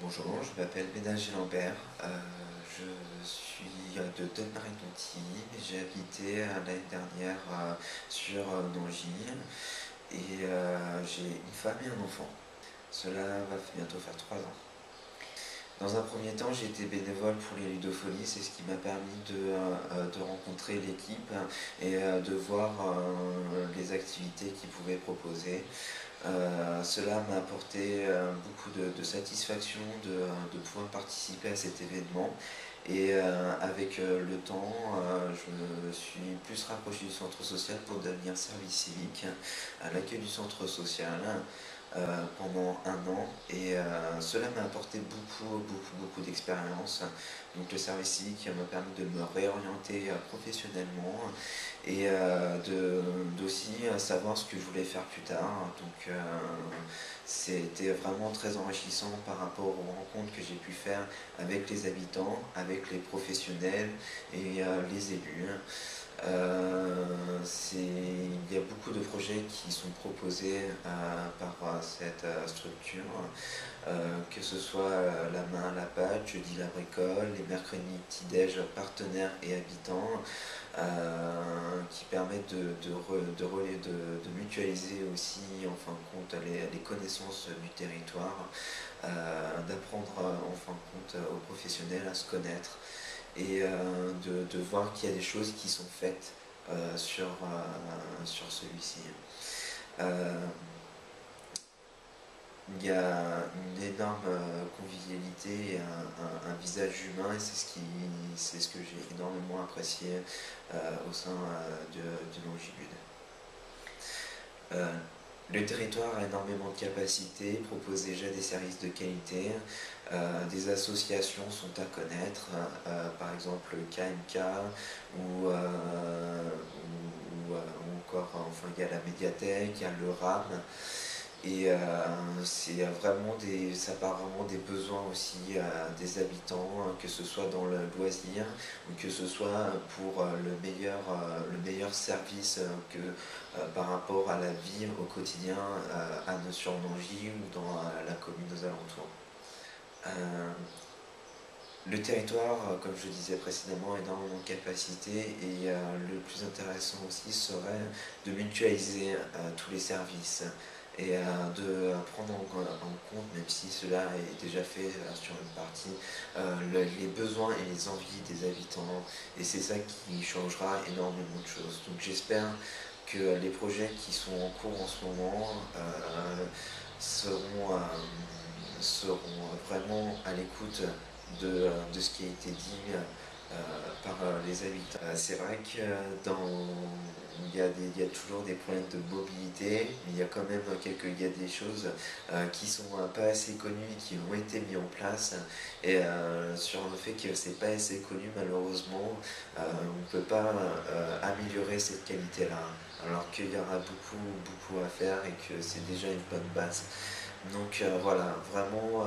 Bonjour, je m'appelle Bénagé Lambert, je suis de Donneray-Conti, j'ai habité l'année dernière sur Nangis et j'ai une femme et un enfant. Cela va bientôt faire 3 ans. Dans un premier temps, j'ai été bénévole pour les ludophonies, c'est ce qui m'a permis de rencontrer l'équipe et de voir les activités qu'ils pouvaient proposer. Cela m'a apporté beaucoup de satisfaction de pouvoir participer à cet événement et avec le temps, je me suis plus rapproché du centre social pour devenir service civique à l'accueil du centre social pendant un an et cela m'a apporté beaucoup d'expérience. Donc le service civique m'a permis de me réorienter professionnellement et d'aussi savoir ce que je voulais faire plus tard. Donc c'était vraiment très enrichissant par rapport aux rencontres que j'ai pu faire avec les habitants, avec les professionnels et les élus. Il y a beaucoup de projets qui sont proposés par cette structure, que ce soit la main à la pâte, jeudi la bricole, les mercredis petit-déj partenaires et habitants, qui permettent de mutualiser aussi en fin de compte les connaissances du territoire, d'apprendre en fin de compte aux professionnels à se connaître et de voir qu'il y a des choses qui sont faites sur celui-ci. Euh, il y a une énorme convivialité et un visage humain et c'est ce que j'ai énormément apprécié au sein de Longitude. Le territoire a énormément de capacités, propose déjà des services de qualité, des associations sont à connaître, par exemple KMK ou encore enfin, il y a la médiathèque, il y a le RAM. Et ça part vraiment des besoins aussi des habitants, que ce soit dans le loisir ou que ce soit pour le meilleur service par rapport à la vie au quotidien sur Nangis ou dans la commune aux alentours. Le territoire, comme je disais précédemment, a énormément de capacité et le plus intéressant aussi serait de mutualiser tous les services et de prendre en compte, même si cela est déjà fait sur une partie, les besoins et les envies des habitants. Et c'est ça qui changera énormément de choses. Donc j'espère que les projets qui sont en cours en ce moment seront vraiment à l'écoute de ce qui a été dit par les habitants. C'est vrai il y a toujours des problèmes de mobilité, mais il y a quand même il y a des choses qui sont pas assez connues et qui ont été mises en place. Et sur le fait que c'est pas assez connu, malheureusement, on ne peut pas améliorer cette qualité-là, alors qu'il y aura beaucoup à faire et que c'est déjà une bonne base. Donc voilà, vraiment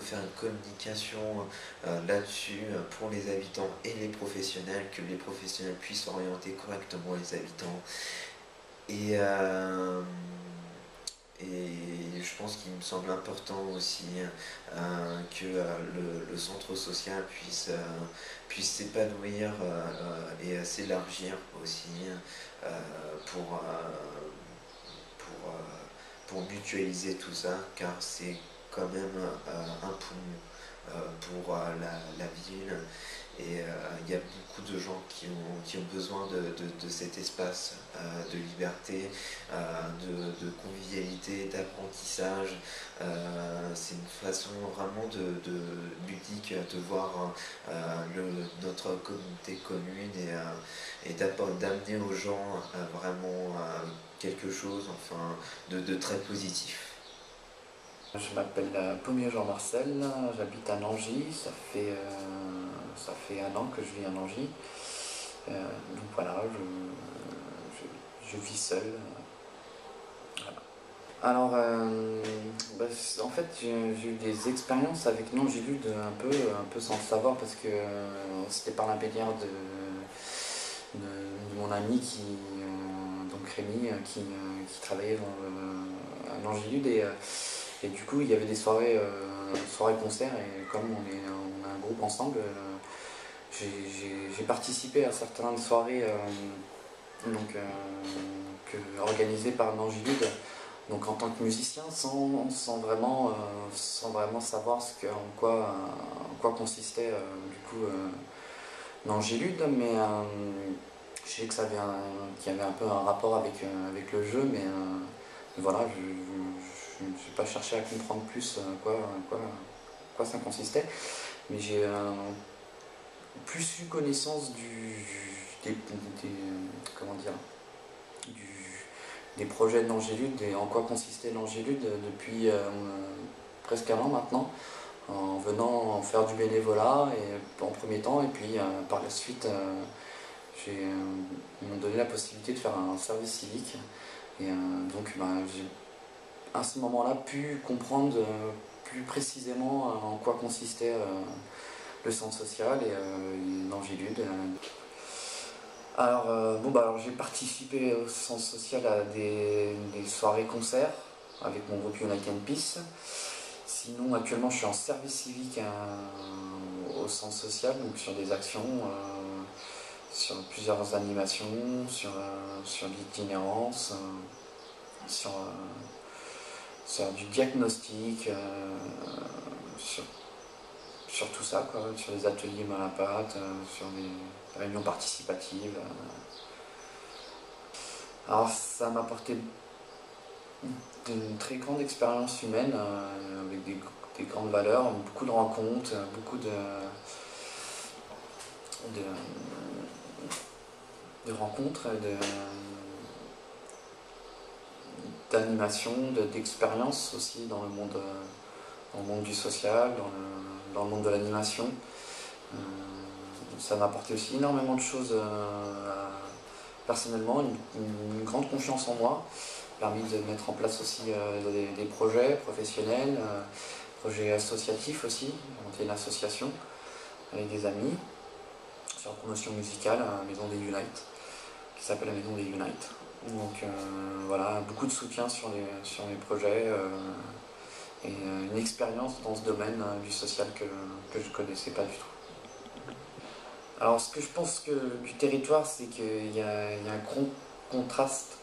faire une communication là-dessus pour les habitants et les professionnels, que les professionnels puissent orienter correctement les habitants. Et, euh, et je pense qu'il me semble important aussi que le centre social puisse s'épanouir et s'élargir aussi euh, pour, euh, pour, euh, pour mutualiser tout ça, car c'est quand même un poumon pour la ville. Et il y a beaucoup de gens qui ont besoin de cet espace de liberté, de convivialité, d'apprentissage. C'est une façon vraiment ludique de voir notre communauté commune et d'amener aux gens vraiment quelque chose enfin, de très positif. Je m'appelle Paumé Jean-Marcel, j'habite à Nangis, ça fait un an que je vis à Nangis. Donc voilà, je vis seul. Voilà. Alors, en fait, j'ai eu des expériences avec Nangilude un peu sans le savoir parce que c'était par l'intermédiaire de mon ami donc Rémi, qui travaillait à Nangilude et du coup, il y avait des soirées soirée-concert, et comme on a un groupe ensemble, j'ai participé à certaines soirées organisées par Nangilude, donc en tant que musicien, sans vraiment savoir en quoi consistait du coup Nangilude, mais je sais que qu'il y avait un peu un rapport avec le jeu, mais voilà, je n'ai pas cherché à comprendre plus quoi ça consistait, mais j'ai plus eu connaissance comment dire, des projets de l'Angélude et en quoi consistait l'Angélude depuis presque un an maintenant, en venant faire du bénévolat en premier temps, et puis par la suite ils m'ont donné la possibilité de faire un service civique, et donc j'ai à ce moment-là pu comprendre plus précisément en quoi consistait le centre social et l'Angélude. Alors j'ai participé au centre social à des soirées-concerts avec mon groupe United Peace. Sinon, actuellement, je suis en service civique au centre social, donc sur des actions, sur plusieurs animations, sur l'itinérance, sur du diagnostic, sur tout ça, quoi, sur des ateliers main à la pâte, sur des réunions participatives. Alors ça m'a apporté une très grande expérience humaine, avec des grandes valeurs, beaucoup de rencontres, beaucoup de rencontres, d'animation, d'expérience aussi dans le monde du social, dans le monde de l'animation. Ça m'a apporté aussi énormément de choses personnellement, une grande confiance en moi, permis de mettre en place aussi des projets professionnels, projets associatifs aussi, monter une association avec des amis sur la promotion musicale à la Maison des Unite, qui s'appelle la Maison des Unite. Donc voilà, beaucoup de soutien sur mes projets et une expérience dans ce domaine du social que je ne connaissais pas du tout. Alors ce que je pense du territoire, c'est qu'il y a un grand contraste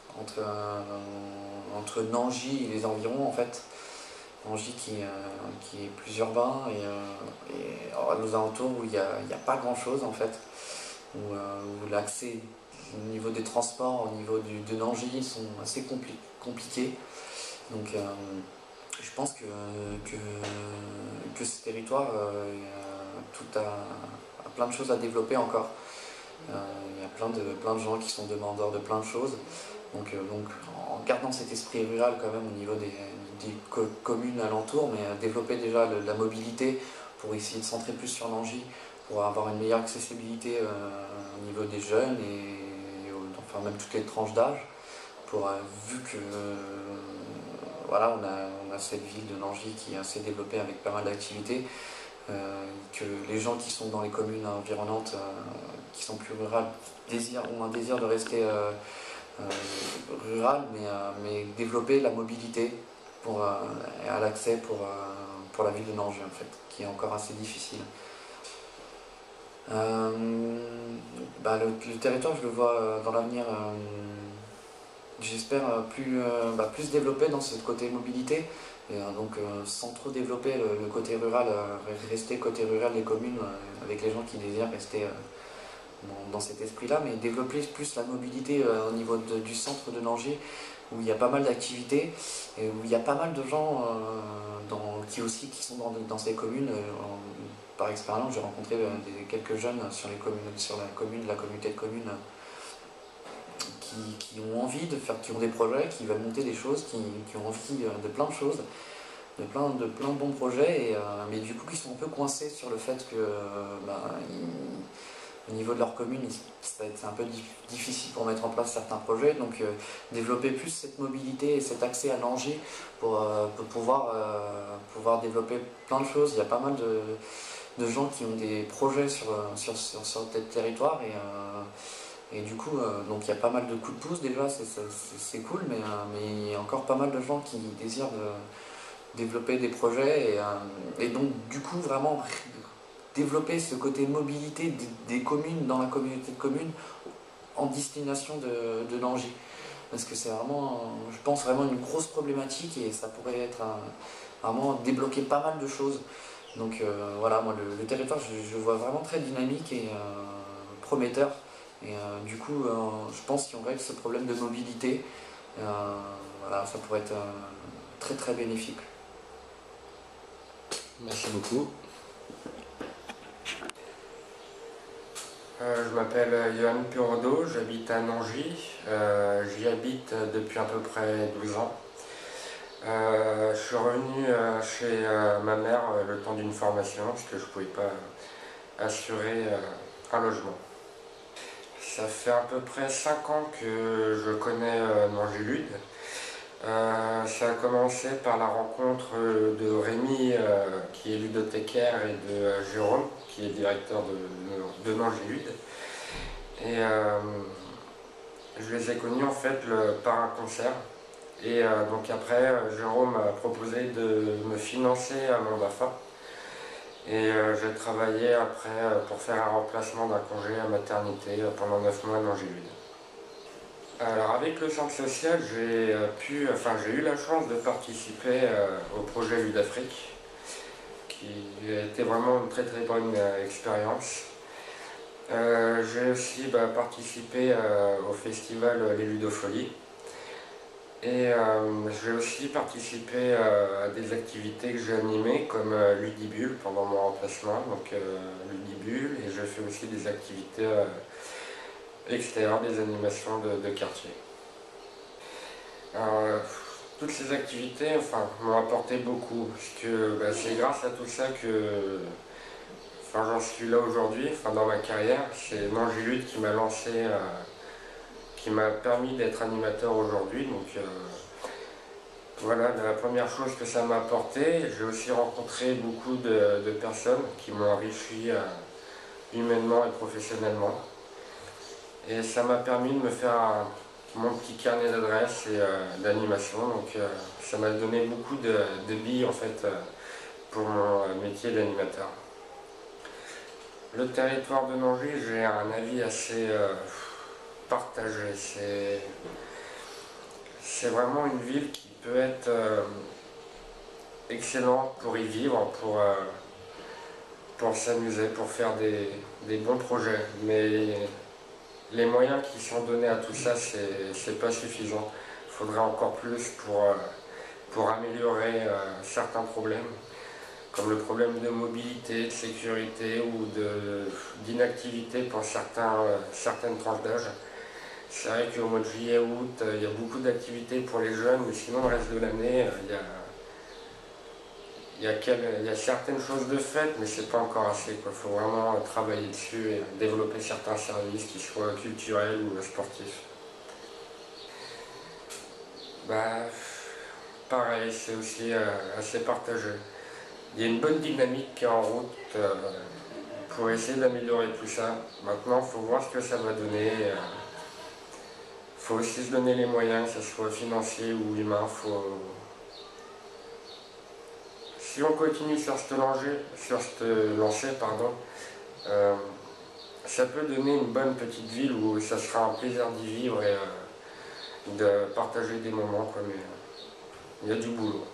entre Nangy et les environs en fait. Nangy qui est plus urbain et à nos alentours où il n'y a pas grand chose en fait, où l'accès au niveau des transports, au niveau de Nangy sont assez compliqués. Donc je pense que ce territoire a plein de choses à développer encore. Il y a plein de gens qui sont demandeurs de plein de choses. Donc en gardant cet esprit rural quand même au niveau des communes alentours, mais développer déjà la mobilité pour essayer de centrer plus sur Nangy, pour avoir une meilleure accessibilité au niveau des jeunes enfin même toutes les tranches d'âge, vu que voilà, on a cette ville de Nangy qui est assez développée avec pas mal d'activités, que les gens qui sont dans les communes environnantes, qui sont plus rurales, ont un désir de rester rural, mais développer la mobilité à l'accès pour la ville de Nangy en fait, qui est encore assez difficile. Le territoire, je le vois dans l'avenir, j'espère plus développé dans ce côté mobilité, et sans trop développer le côté rural, rester côté rural des communes avec les gens qui désirent rester dans cet esprit-là, mais développer plus la mobilité au niveau du centre de Nangy, où il y a pas mal d'activités et où il y a pas mal de gens qui sont dans ces communes. Par expérience, j'ai rencontré quelques jeunes sur la communauté de communes qui ont envie de faire, qui ont des projets, qui veulent monter des choses, qui ont envie de plein de choses, de plein de bons projets, mais du coup qui sont un peu coincés sur le fait que au niveau de leur commune, c'est un peu difficile pour mettre en place certains projets, donc développer plus cette mobilité et cet accès à Nangy pour pouvoir développer plein de choses. Il y a pas mal de gens qui ont des projets sur le territoire, et du coup donc il y a pas mal de coups de pouce déjà, c'est cool, mais il y a encore pas mal de gens qui désirent développer des projets et donc du coup vraiment développer ce côté mobilité des communes dans la communauté de communes en destination de Nangis. Parce que c'est vraiment, je pense, vraiment une grosse problématique et ça pourrait être vraiment débloquer pas mal de choses. Donc voilà, moi le territoire je vois vraiment très dynamique et prometteur. Et du coup, je pense si on règle ce problème de mobilité, voilà, ça pourrait être très très bénéfique. Merci beaucoup. Je m'appelle Johan Purodo, j'habite à Nangis. J'y habite depuis à peu près 12 ans. Je suis revenu chez ma mère le temps d'une formation parce que je ne pouvais pas assurer un logement. Ça fait à peu près 5 ans que je connais Nangis-Lude. Ça a commencé par la rencontre de Rémi, qui est ludothécaire, et de Jérôme, qui est directeur de Nangis-Lude. Et je les ai connus en fait par un concert. Et donc après, Jérôme m'a proposé de me financer à mon BAFA. Et j'ai travaillé après pour faire un remplacement d'un congé à maternité pendant 9 mois à Nangis-Lude. Alors avec le centre social, j'ai eu la chance de participer au projet Ludafrique, qui a été vraiment une très très bonne expérience. J'ai aussi participé au festival Les Ludofolies. Et j'ai aussi participé à des activités que j'ai animées comme Ludibule pendant mon remplacement, donc Ludibule, et j'ai fait aussi des activités extérieures, des animations de quartier. Toutes ces activités m'ont apporté beaucoup, parce que c'est grâce à tout ça que j'en suis là aujourd'hui, dans ma carrière. C'est Nangis-Lude qui m'a lancé, qui m'a permis d'être animateur aujourd'hui. Donc voilà, la première chose que ça m'a apporté. J'ai aussi rencontré beaucoup de personnes qui m'ont enrichi humainement et professionnellement. Et ça m'a permis de me faire mon petit carnet d'adresses et d'animation. Donc ça m'a donné beaucoup de billes en fait pour mon métier d'animateur. Le territoire de Nangis, j'ai un avis assez partagé. C'est vraiment une ville qui peut être excellente pour y vivre, pour s'amuser, pour faire des bons projets. Mais les moyens qui sont donnés à tout ça, c'est pas suffisant. Il faudrait encore plus pour améliorer certains problèmes, comme le problème de mobilité, de sécurité ou d'inactivité pour certaines tranches d'âge. C'est vrai qu'au mois de juillet, août, il y a beaucoup d'activités pour les jeunes, mais sinon le reste de l'année, il y a certaines choses de faites, mais c'est pas encore assez. Il faut vraiment travailler dessus et développer certains services, qui soient culturels ou sportifs. Pareil, c'est aussi assez partagé. Il y a une bonne dynamique qui est en route pour essayer d'améliorer tout ça. Maintenant, il faut voir ce que ça va donner. Il faut aussi se donner les moyens, que ce soit financier ou humain. Si on continue sur cette lancée, ça peut donner une bonne petite ville où ça sera un plaisir d'y vivre et de partager des moments, mais il y a du boulot.